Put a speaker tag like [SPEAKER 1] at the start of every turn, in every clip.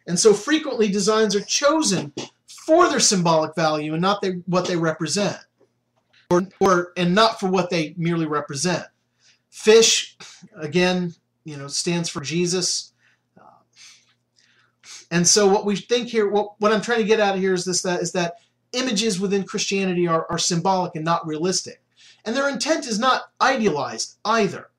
[SPEAKER 1] And so frequently designs are chosen for their symbolic value and not what they represent, and not for what they merely represent. Fish, again, stands for Jesus. And so what we think here, what I'm trying to get at here is that images within Christianity are symbolic and not realistic. And their intent is not idealized either.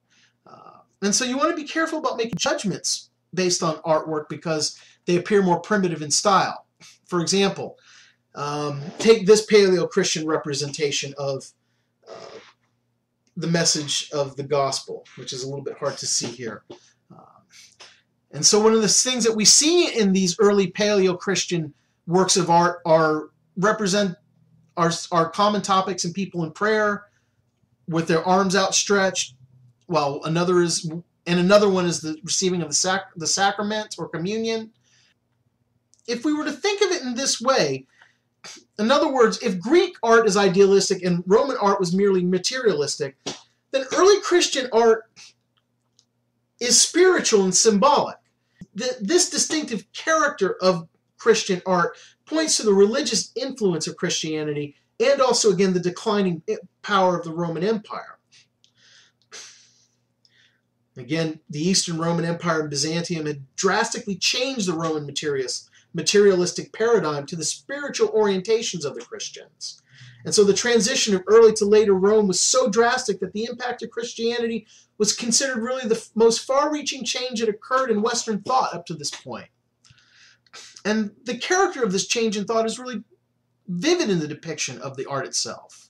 [SPEAKER 1] And so you want to be careful about making judgments based on artwork because they appear more primitive in style. For example, take this Paleo-Christian representation of the message of the gospel, which is a little bit hard to see here. And so one of the things that we see in these early Paleo-Christian works of art are common topics and people in prayer with their arms outstretched, while another one is the receiving of the sacrament or communion. If we were to think of it in this way, in other words, if Greek art is idealistic and Roman art was merely materialistic, then early Christian art is spiritual and symbolic. This distinctive character of Christian art points to the religious influence of Christianity and also, again, the declining power of the Roman Empire. Again, the Eastern Roman Empire and Byzantium had drastically changed the Roman materialistic paradigm to the spiritual orientations of the Christians. And so the transition of early to later Rome was so drastic that the impact of Christianity was considered really the most far-reaching change that occurred in Western thought up to this point. And the character of this change in thought is really vivid in the depiction of the art itself.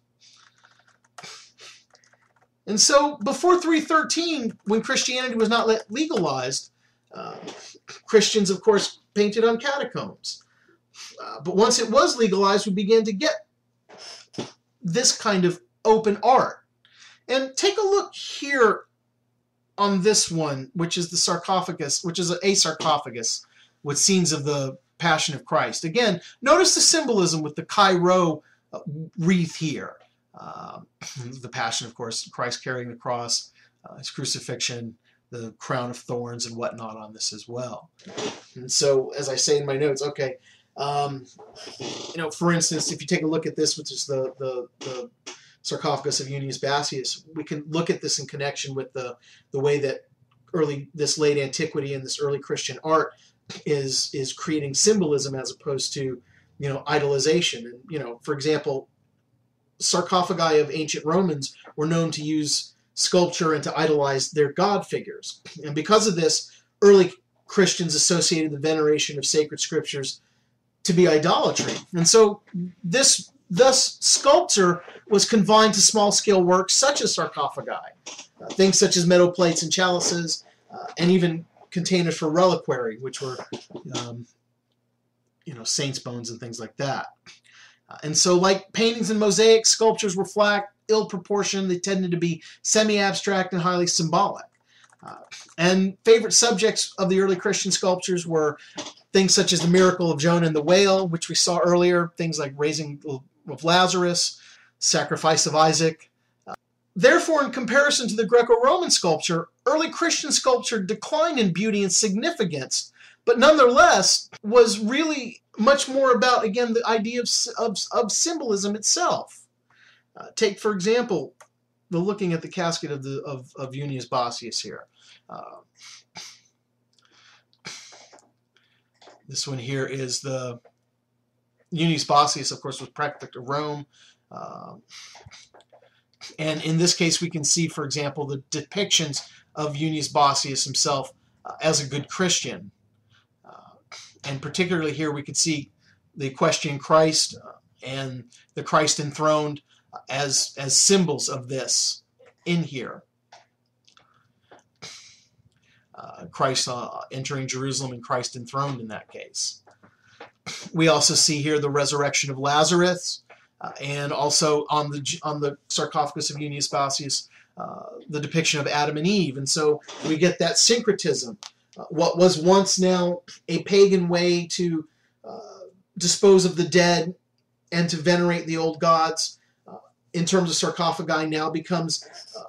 [SPEAKER 1] And so before 313, when Christianity was not legalized, Christians, of course, painted on catacombs. But once it was legalized, we began to get this kind of open art. And take a look here on this one, which is the sarcophagus, which is a sarcophagus with scenes of the Passion of Christ. Again, notice the symbolism with the Chi-Rho wreath here. The Passion, of course, Christ carrying the cross, his crucifixion, the crown of thorns and whatnot on this as well. And so, as I say in my notes, okay, for instance, if you take a look at this, which is the sarcophagus of Unius Basius, we can look at this in connection with the way that this late antiquity and this early Christian art is creating symbolism as opposed to, idolization. And, for example, sarcophagi of ancient Romans were known to use sculpture and to idolize their god figures. And because of this, early Christians associated the veneration of sacred scriptures to be idolatry. And so thus sculpture was confined to small-scale works such as sarcophagi, things such as metal plates and chalices, and even containers for reliquary, which were, saints' bones and things like that. And so, like paintings and mosaics, sculptures were flat, ill-proportioned. They tended to be semi-abstract and highly symbolic. And favorite subjects of the early Christian sculptures were things such as the miracle of Jonah and the whale, which we saw earlier, things like raising of Lazarus, sacrifice of Isaac. Therefore, in comparison to the Greco-Roman sculpture, early Christian sculpture declined in beauty and significance, but nonetheless was really much more about, again, the idea of symbolism itself. Take, for example, looking at the casket of Unius Basius here. This one here is the Unius Basius, of course, was prefect of Rome. And in this case, we can see, for example, the depictions of Unius Basius himself as a good Christian. And particularly here, we could see the equestrian Christ and the Christ enthroned as symbols of this in here. Christ entering Jerusalem and Christ enthroned in that case. We also see here the resurrection of Lazarus, and also on the sarcophagus of Unius Basius, the depiction of Adam and Eve. And so we get that syncretism. What was once now a pagan way to dispose of the dead and to venerate the old gods, in terms of sarcophagi, now becomes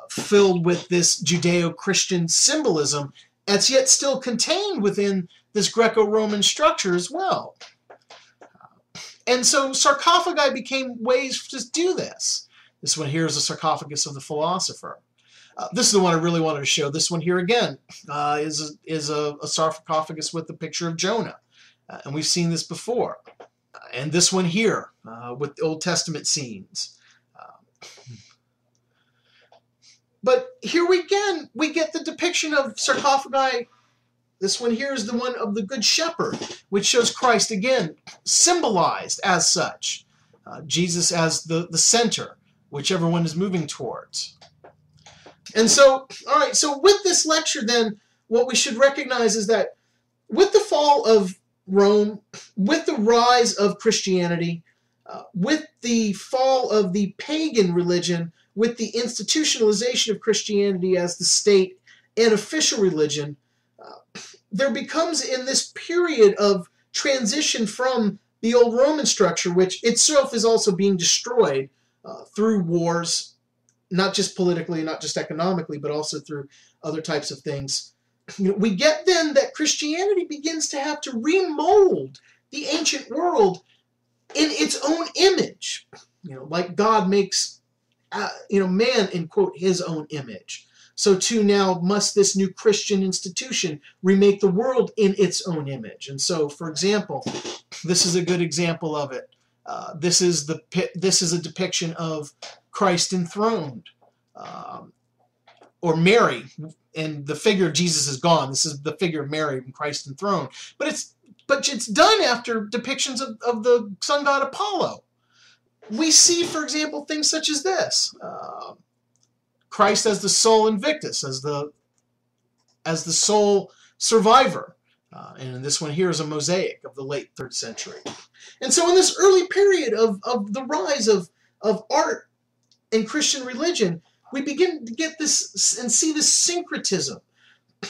[SPEAKER 1] filled with this Judeo-Christian symbolism as yet still contained within this Greco-Roman structure as well. And so sarcophagi became ways to do this. This one here is a sarcophagus of the philosopher. This is the one I really wanted to show. This one here again is a sarcophagus with the picture of Jonah. And we've seen this before. And this one here with the Old Testament scenes. But here we get the depiction of sarcophagi. This one here is the one of the Good Shepherd, which shows Christ again symbolized as such. Jesus as the center, which everyone is moving towards. And so, all right, so with this lecture then, what we should recognize is that with the fall of Rome, with the rise of Christianity, with the fall of the pagan religion, with the institutionalization of Christianity as the state and official religion, there becomes in this period of transition from the old Roman structure, which itself is also being destroyed through wars, not just politically, not just economically, but also through other types of things. We get then that Christianity begins to have to remold the ancient world in its own image, like God makes, man in, quote, his own image. So too now must this new Christian institution remake the world in its own image. And so, for example, this is a good example of it. This is a depiction of Christ enthroned, or Mary, and the figure of Jesus is gone. This is the figure of Mary and Christ enthroned. But it's done after depictions of the sun god Apollo. We see, for example, things such as this. Christ as the sole invictus, as the sole survivor. And this one here is a mosaic of the late 3rd century. And so in this early period of the rise of art and Christian religion, we begin to get this and see this syncretism,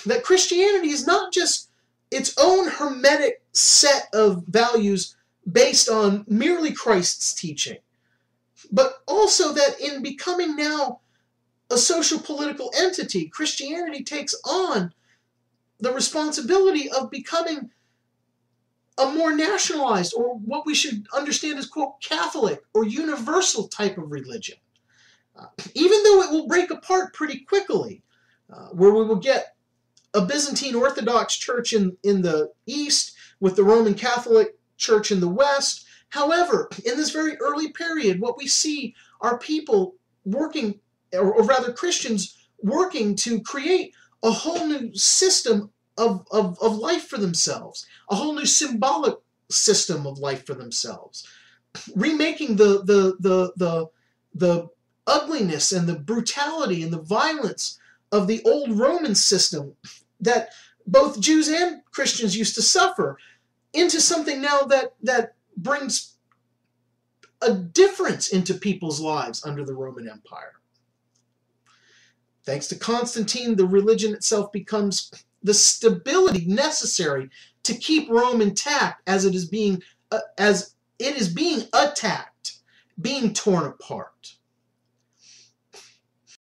[SPEAKER 1] that Christianity is not just its own hermetic set of values based on merely Christ's teaching, but also that in becoming now a social political entity, Christianity takes on the responsibility of becoming a more nationalized, or what we should understand as, quote, Catholic or universal type of religion. Even though it will break apart pretty quickly, where we will get a Byzantine Orthodox Church in the East with the Roman Catholic Church in the West. However, in this very early period, what we see are people working, or rather Christians working to create a whole new system of life for themselves, a whole new symbolic system of life for themselves, remaking the ugliness and the brutality and the violence of the old Roman system that both Jews and Christians used to suffer into something now that brings a difference into people's lives under the Roman Empire. Thanks to Constantine, the religion itself becomes the stability necessary to keep Rome intact as it is being attacked, being torn apart.